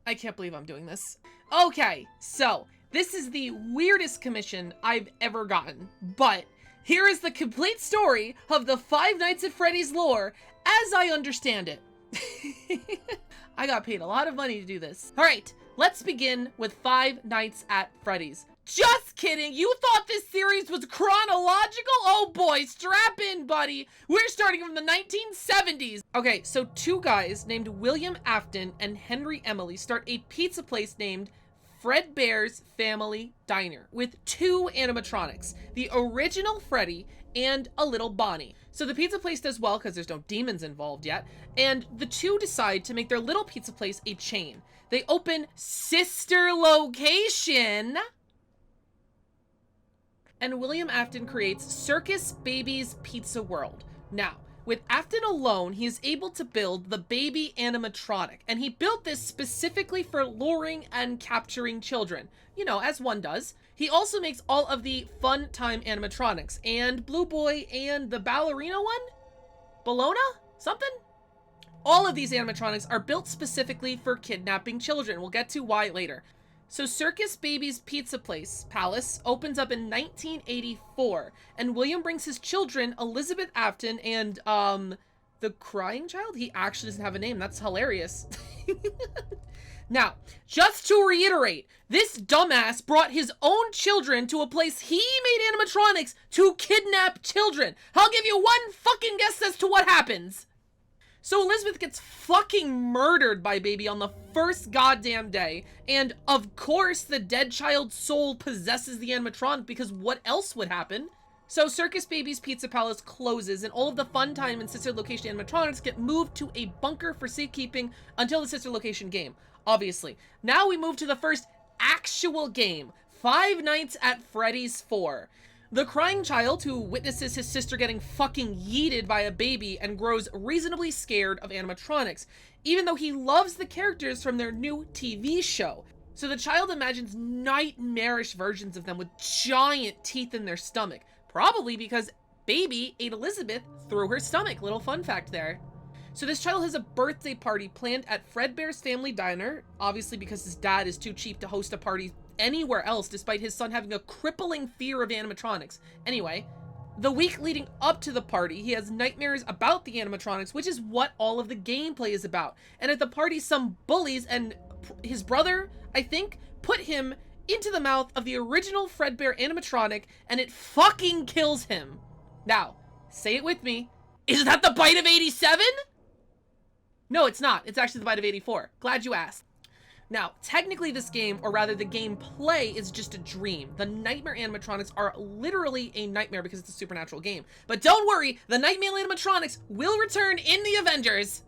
I can't believe I'm doing this. Okay, so this is the weirdest commission I've ever gotten, but here is the complete story of the Five Nights at Freddy's lore as I understand it. I got paid a lot of money to do this. All right, let's begin with Five Nights at Freddy's. Just kidding, you thought this series was chronological? Oh boy, strap in, buddy. We're starting from the 1970s. Okay, so two guys named William Afton and Henry Emily start a pizza place named Fredbear's Family Diner with two animatronics, the original Freddy and a little Bonnie. So the pizza place does well because there's no demons involved yet, and the two decide to make their little pizza place a chain. They open sister location, and William Afton creates Circus Baby's Pizza World. Now, with Afton alone, he is able to build the baby animatronic, and he built this specifically for luring and capturing children, you know, as one does. He also makes all of the fun time animatronics, and Blue Boy and the ballerina one? Bologna? Something? All of these animatronics are built specifically for kidnapping children. We'll get to why later. So Circus Baby's Pizza Palace opens up in 1984, and William brings his children, Elizabeth Afton and, the crying child? He actually doesn't have a name. That's hilarious. Now, just to reiterate, this dumbass brought his own children to a place he made animatronics to kidnap children. I'll give you one fucking guess as to what happens. So Elizabeth gets fucking murdered by Baby on the first goddamn day, and of course the dead child's soul possesses the animatronic because what else would happen? So Circus Baby's Pizza Palace closes, and all of the fun time and sister location animatronics get moved to a bunker for safekeeping until the sister location game, obviously. Now we move to the first actual game, Five Nights at Freddy's 4. The crying child who witnesses his sister getting fucking yeeted by a baby and grows reasonably scared of animatronics, even though he loves the characters from their new TV show. So the child imagines nightmarish versions of them with giant teeth in their stomach, probably because Baby ate Elizabeth through her stomach. Little fun fact there. So this child has a birthday party planned at Fredbear's Family Diner, obviously because his dad is too cheap to host a party anywhere else, despite his son having a crippling fear of animatronics. Anyway, the week leading up to the party, he has nightmares about the animatronics, which is what all of the gameplay is about. And at the party, some bullies and his brother, I think, put him into the mouth of the original Fredbear animatronic, and it fucking kills him. Now, say it with me. Is that the bite of 87? No, it's not. It's actually the bite of 84. Glad you asked. Now, technically this game, or rather the gameplay, is just a dream. The nightmare animatronics are literally a nightmare because it's a supernatural game. But don't worry, the nightmare animatronics will return in the Avengers.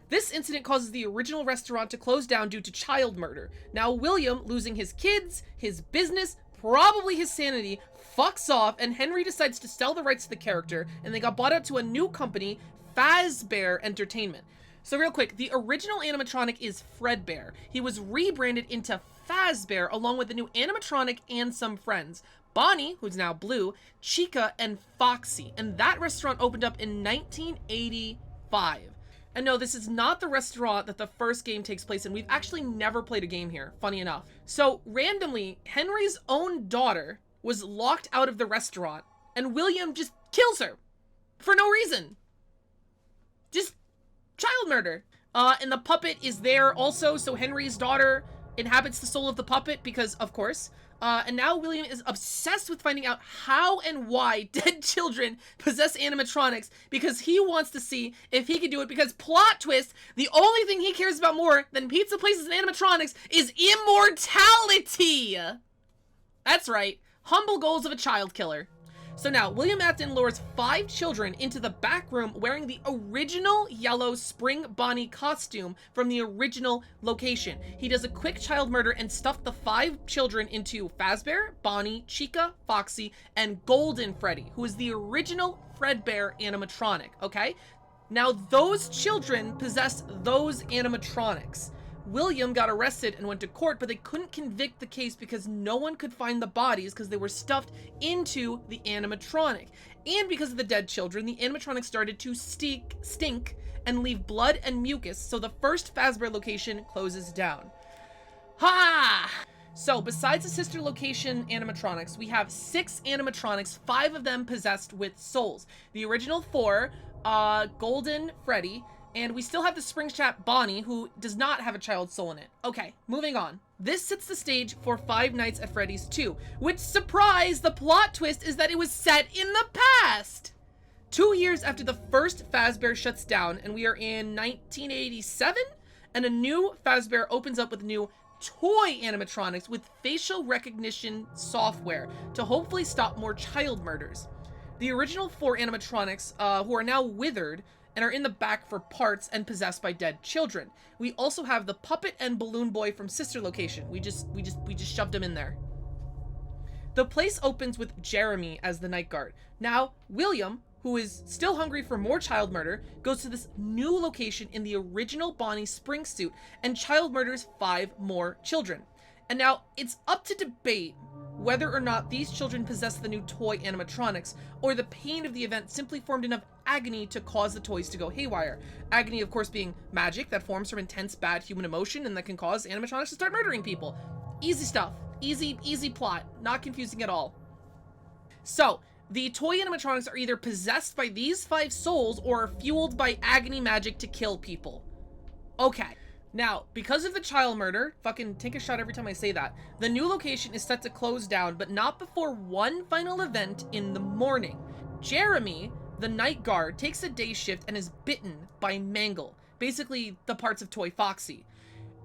This incident causes the original restaurant to close down due to child murder. Now William, losing his kids, his business, probably his sanity, fucks off, and Henry decides to sell the rights to the character, and they got bought out to a new company, Fazbear Entertainment. So real quick, the original animatronic is Fredbear. He was rebranded into Fazbear along with the new animatronic and some friends. Bonnie, who's now Blue, Chica, and Foxy. And that restaurant opened up in 1985. And no, this is not the restaurant that the first game takes place in. We've actually never played a game here, funny enough. So randomly, Henry's own daughter was locked out of the restaurant, and William just kills her for no reason. Just child murder. And the puppet is there also, so Henry's daughter inhabits the soul of the puppet because, of course. And now William is obsessed with finding out how and why dead children possess animatronics because he wants to see if he can do it, because plot twist, the only thing he cares about more than pizza places and animatronics is immortality. That's right. Humble goals of a child killer. So now, William Afton lures 5 children into the back room wearing the original yellow Spring Bonnie costume from the original location. He does a quick child murder and stuffed the 5 children into Fazbear, Bonnie, Chica, Foxy, and Golden Freddy, who is the original Fredbear animatronic, okay? Now, those children possess those animatronics. William got arrested and went to court, but they couldn't convict the case because no one could find the bodies because they were stuffed into the animatronic. And because of the dead children, the animatronic started to stink and leave blood and mucus, so the first Fazbear location closes down. Ha! So besides the sister location animatronics, we have 6 animatronics, 5 of them possessed with souls. The original 4, Golden Freddy, and we still have the Springtrap Bonnie, who does not have a child soul in it. Okay, moving on. This sets the stage for Five Nights at Freddy's 2, which, surprise, the plot twist is that it was set in the past! 2 years after the first Fazbear shuts down, and we are in 1987, and a new Fazbear opens up with new toy animatronics with facial recognition software to hopefully stop more child murders. The original 4 animatronics, who are now withered and are in the back for parts and possessed by dead children. We also have the puppet and balloon boy from sister location. We just shoved him in there. The place opens with Jeremy as the night guard. Now, William, who is still hungry for more child murder, goes to this new location in the original Bonnie spring suit and child murders 5 more children. And now, it's up to debate whether or not these children possess the new toy animatronics, or the pain of the event simply formed enough agony to cause the toys to go haywire. Agony, of course, being magic that forms from intense bad human emotion and that can cause animatronics to start murdering people. Easy stuff. Easy plot. Not confusing at all. So, the toy animatronics are either possessed by these 5 souls or are fueled by agony magic to kill people. Okay. Now, because of the child murder, fucking take a shot every time I say that, the new location is set to close down, but not before one final event in the morning. Jeremy, the night guard, takes a day shift and is bitten by Mangle, basically the parts of Toy Foxy.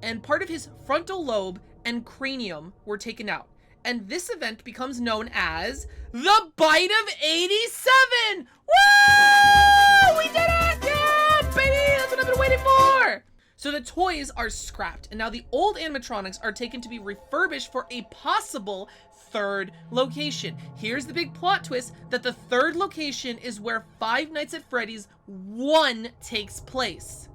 And part of his frontal lobe and cranium were taken out. And this event becomes known as the Bite of 87! Woo! We did it! Yeah, baby! That's what I've been waiting for! So the toys are scrapped, and now the old animatronics are taken to be refurbished for a possible 3rd location. Here's the big plot twist, that the 3rd location is where Five Nights at Freddy's 1 takes place.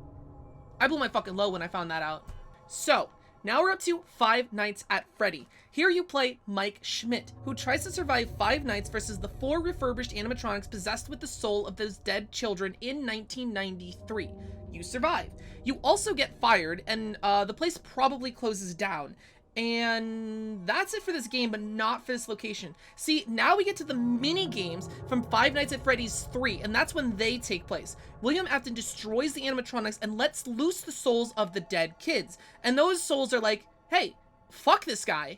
I blew my fucking load when I found that out. So, now we're up to Five Nights at Freddy. Here you play Mike Schmidt, who tries to survive 5 nights versus the 4 refurbished animatronics possessed with the soul of those dead children in 1993. You survive. You also get fired, and the place probably closes down. And that's it for this game, but not for this location. See, now we get to the mini games from Five Nights at Freddy's 3, and that's when they take place. William Afton destroys the animatronics and lets loose the souls of the dead kids. And those souls are like, hey, fuck this guy.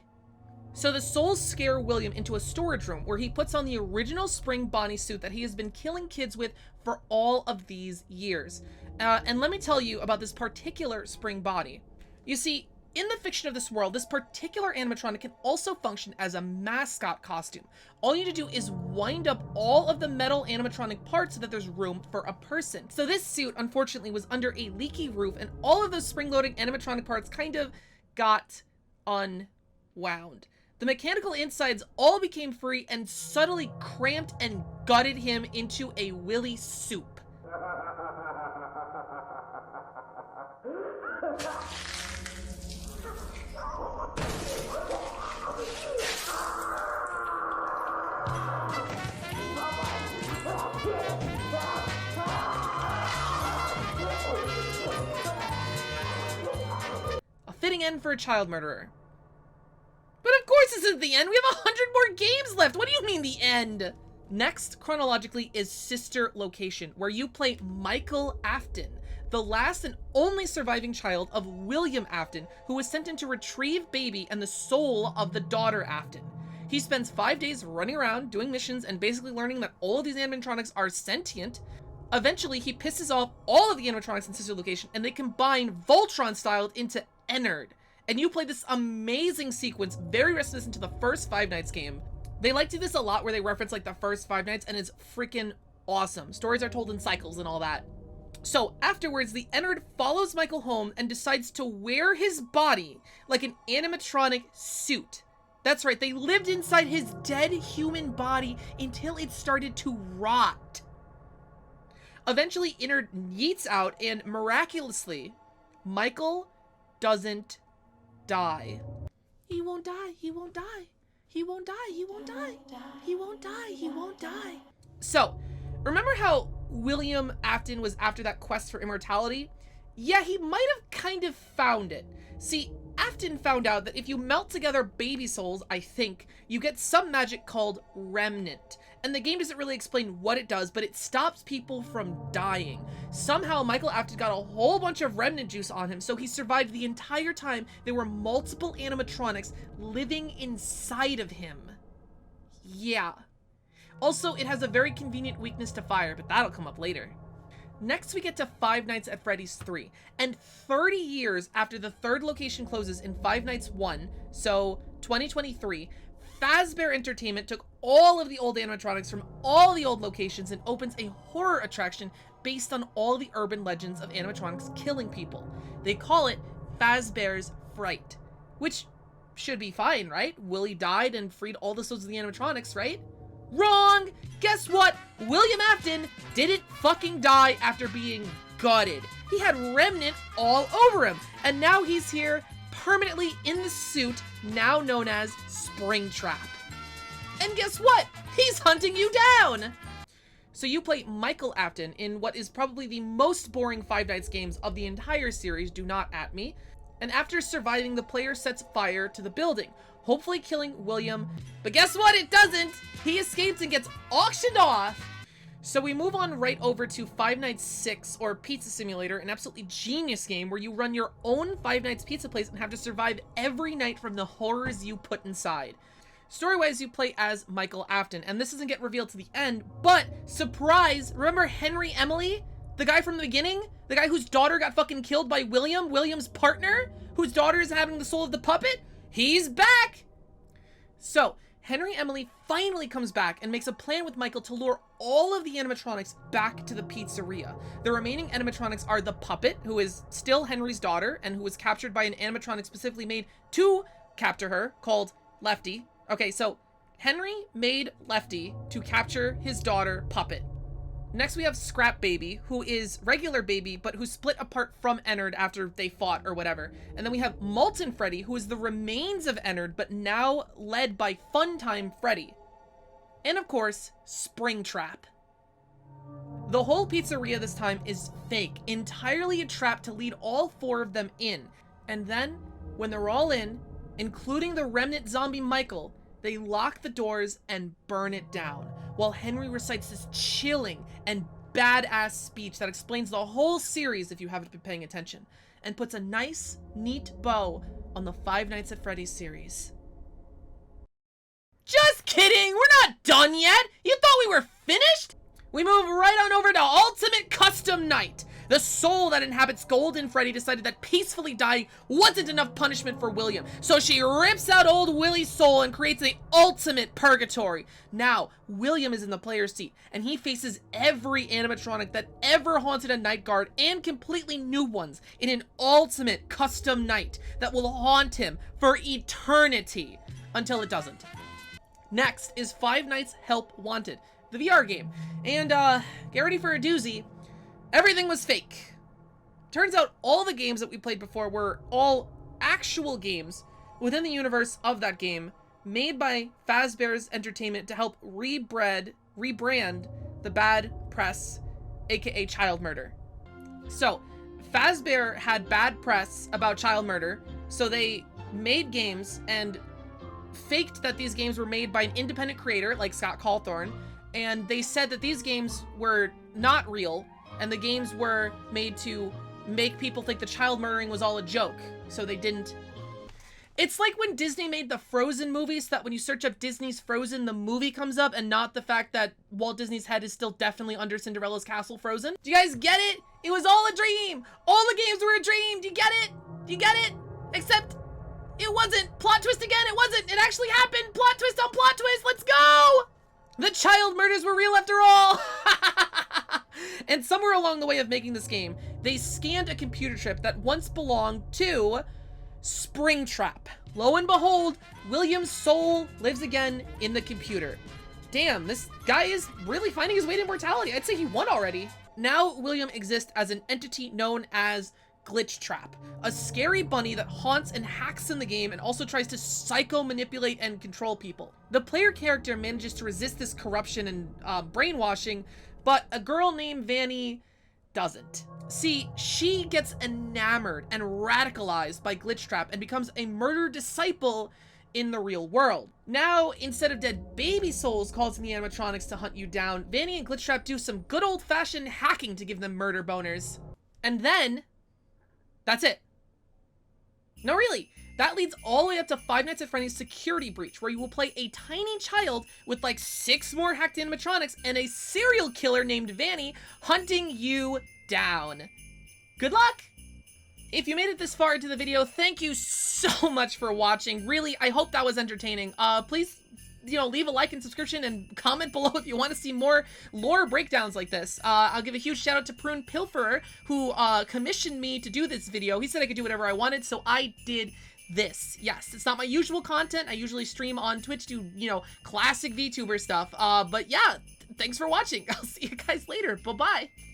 So the souls scare William into a storage room where he puts on the original Spring Bonnie suit that he has been killing kids with for all of these years. And let me tell you about this particular Spring Bonnie. You see, in the fiction of this world, this particular animatronic can also function as a mascot costume. All you need to do is wind up all of the metal animatronic parts so that there's room for a person. So this suit, unfortunately, was under a leaky roof, and all of those spring-loading animatronic parts kind of got unwound. The mechanical insides all became free and subtly cramped and gutted him into a willy soup. A fitting end for a child murderer. But of course this isn't the end. We have 100 more games left. What do you mean the end? Next, chronologically, is Sister Location, where you play Michael Afton, the last and only surviving child of William Afton, who was sent in to retrieve baby and the soul of the daughter Afton. He spends 5 days running around, doing missions, and basically learning that all of these animatronics are sentient. Eventually, he pisses off all of the animatronics in Sister Location, and they combine Voltron-styled into Ennard. And you play this amazing sequence, very reminiscent to the first Five Nights game. They like to do this a lot where they reference like the first Five Nights, and it's freaking awesome. Stories are told in cycles and all that. So afterwards, the Ennard follows Michael home and decides to wear his body like an animatronic suit. That's right, they lived inside his dead human body until it started to rot. Eventually, Ennard yeets out, and miraculously, Michael doesn't die. He won't die, he won't die. He won't die, he won't die. He won't die, he won't die. So, remember how William Afton was after that quest for immortality? Yeah, he might have kind of found it. See, Afton found out that if you melt together baby souls, I think, you get some magic called Remnant. And the game doesn't really explain what it does, but it stops people from dying. Somehow, Michael Afton got a whole bunch of Remnant juice on him, so he survived the entire time there were multiple animatronics living inside of him. Yeah. Also, it has a very convenient weakness to fire, but that'll come up later. Next, we get to Five Nights at Freddy's 3, and 30 years after the third location closes in Five Nights 1, so 2023, Fazbear Entertainment took all of the old animatronics from all the old locations and opens a horror attraction based on all the urban legends of animatronics killing people. They call it Fazbear's Fright, which should be fine, right? Willie died and freed all the souls of the animatronics, right? Wrong! Guess what? William Afton didn't fucking die after being gutted. He had Remnant all over him, and now he's here permanently in the suit now known as Springtrap. And guess what? He's hunting you down! So you play Michael Afton in what is probably the most boring Five Nights games of the entire series, do not at me. And after surviving, the player sets fire to the building, hopefully killing William. But guess what? It doesn't! He escapes and gets auctioned off! So we move on right over to Five Nights 6, or Pizza Simulator, an absolutely genius game where you run your own Five Nights pizza place and have to survive every night from the horrors you put inside. Story-wise, you play as Michael Afton, and this doesn't get revealed to the end, but surprise! Remember Henry Emily? The guy from the beginning? The guy whose daughter got fucking killed by William, William's partner? Whose daughter is having the soul of the puppet? He's back! So, Henry Emily finally comes back and makes a plan with Michael to lure all of the animatronics back to the pizzeria. The remaining animatronics are the puppet, who is still Henry's daughter, and who was captured by an animatronic specifically made to capture her, called Lefty. Okay, so Henry made Lefty to capture his daughter, Puppet. Next we have Scrap Baby, who is regular Baby, but who split apart from Ennard after they fought or whatever. And then we have Molten Freddy, who is the remains of Ennard, but now led by Funtime Freddy. And of course, Springtrap. The whole pizzeria this time is fake, entirely a trap to lead all four of them in. And then, when they're all in, including the remnant zombie Michael, they lock the doors and burn it down, while Henry recites this chilling and badass speech that explains the whole series if you haven't been paying attention, and puts a nice, neat bow on the Five Nights at Freddy's series. Just kidding! We're not done yet! You thought we were finished? We move right on over to Ultimate Custom Night. The soul that inhabits Golden Freddy decided that peacefully dying wasn't enough punishment for William, so she rips out old Willie's soul and creates the ultimate purgatory. Now, William is in the player's seat, and he faces every animatronic that ever haunted a night guard and completely new ones in an ultimate custom night that will haunt him for eternity, until it doesn't. Next is Five Nights Help Wanted, the VR game, and get ready for a doozy. Everything was fake. Turns out all the games that we played before were all actual games within the universe of that game, made by Fazbear's Entertainment to help rebrand the bad press, aka child murder. So, Fazbear had bad press about child murder, so they made games and faked that these games were made by an independent creator like Scott Cawthorn, and they said that these games were not real, and the games were made to make people think the child murdering was all a joke, so they didn't. It's like when Disney made the Frozen movies, so that when you search up Disney's Frozen, the movie comes up, and not the fact that Walt Disney's head is still definitely under Cinderella's castle frozen. Do you guys get it? It was all a dream! All the games were a dream! Do you get it? Do you get it? Except, it wasn't. Plot twist again, it wasn't. It actually happened! Plot twist on plot twist, let's go! The child murders were real after all! And somewhere along the way of making this game, they scanned a computer chip that once belonged to Springtrap. Lo and behold, William's soul lives again in the computer. Damn, this guy is really finding his way to immortality. I'd say he won already. Now William exists as an entity known as Glitch Trap, a scary bunny that haunts and hacks in the game and also tries to psycho-manipulate and control people. The player character manages to resist this corruption and brainwashing, but a girl named Vanny doesn't. See, she gets enamored and radicalized by Glitchtrap and becomes a murder disciple in the real world. Now, instead of dead baby souls causing the animatronics to hunt you down, Vanny and Glitchtrap do some good old-fashioned hacking to give them murder boners. And then, that's it. No, really. That leads all the way up to Five Nights at Freddy's Security Breach, where you will play a tiny child with like 6 more hacked animatronics and a serial killer named Vanny hunting you down. Good luck! If you made it this far into the video, thank you so much for watching. Really, I hope that was entertaining. Please, leave a like and subscription and comment below if you want to see more lore breakdowns like this. I'll give a huge shout out to Prune Pilferer, who commissioned me to do this video. He said I could do whatever I wanted, so I did this. Yes, it's not my usual content. I usually stream on Twitch, do, classic VTuber stuff. But yeah, thanks for watching. I'll see you guys later. Bye-bye.